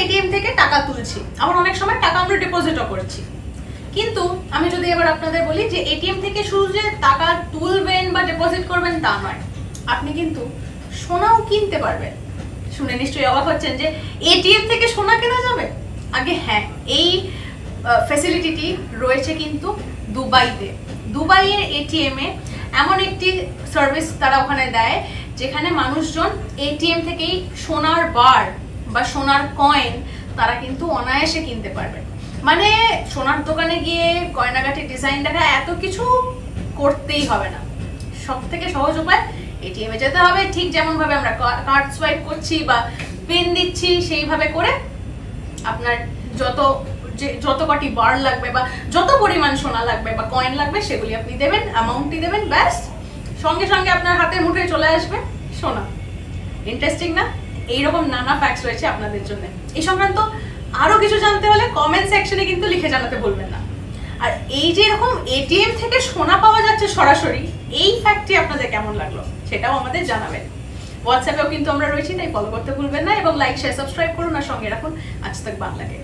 ATM থেকে টাকা তুলছি, আবার অনেক সময় টাকা আমরা ডিপোজিটও করছি। কিন্তু আমি যদি এবার আপনাদের বলি যে এটিএম থেকে শুধু যে টাকা তুলবেন বা ডিপোজিট করবেন তা নয়, আপনি কিন্তু সোনাও কিনতে পারবেন। শুনে নিশ্চয়ই অবাক হচ্ছেন যে এটিএম থেকে সোনা কেনা যাবে। আগে হ্যাঁ, এই ফ্যাসিলিটিটি রয়েছে কিন্তু দুবাইতে। দুবাইয়ের এটিএম এ এমন একটি সার্ভিস তারা ওখানে দেয় যেখানে মানুষজন এটিএম থেকেই সোনার বার বা সোনার কয়েন তারা কিন্তু অনায়াসে কিনতে পারবে। মানে সোনার দোকানে গিয়ে গয়নাগাটির ডিজাইন দেখা এত কিছু করতেই হবে না। সব থেকে সহজ উপায় এটিএম এ যেতে হবে, ঠিক যেমন ভাবে আমরা কার্ড সোয়াইপ করছি বা পিন দিচ্ছি সেইভাবে করে আপনার যত কটি বার লাগবে বা যত পরিমাণ সোনা লাগবে বা কয়েন লাগবে সেগুলি আপনি দেবেন, অ্যামাউন্টটি দেবেন, ব্যাস সঙ্গে সঙ্গে আপনার হাতের মুঠোয় চলে আসবে সোনা। ইন্টারেস্টিং না? এইরকম নানা ফ্যাক্টস রয়েছে আপনাদের জন্য। এই সংক্রান্ত আরো কিছু জানতে হলে কমেন্ট সেকশনে কিন্তু লিখে জানাতে ভুলবেন না। আর এই যে এরকম এটিএম থেকে সোনা পাওয়া যাচ্ছে সরাসরি, এই ফ্যাক্টটি আপনাদের কেমন লাগলো সেটাও আমাদের জানাবেন। হোয়াটসঅ্যাপেও কিন্তু আমরা রয়েছি, তাই ফলো করতে ভুলবেন না এবং লাইক শেয়ার সাবস্ক্রাইব করুন আর সঙ্গে রাখুন আজ তাক বাংলাকে।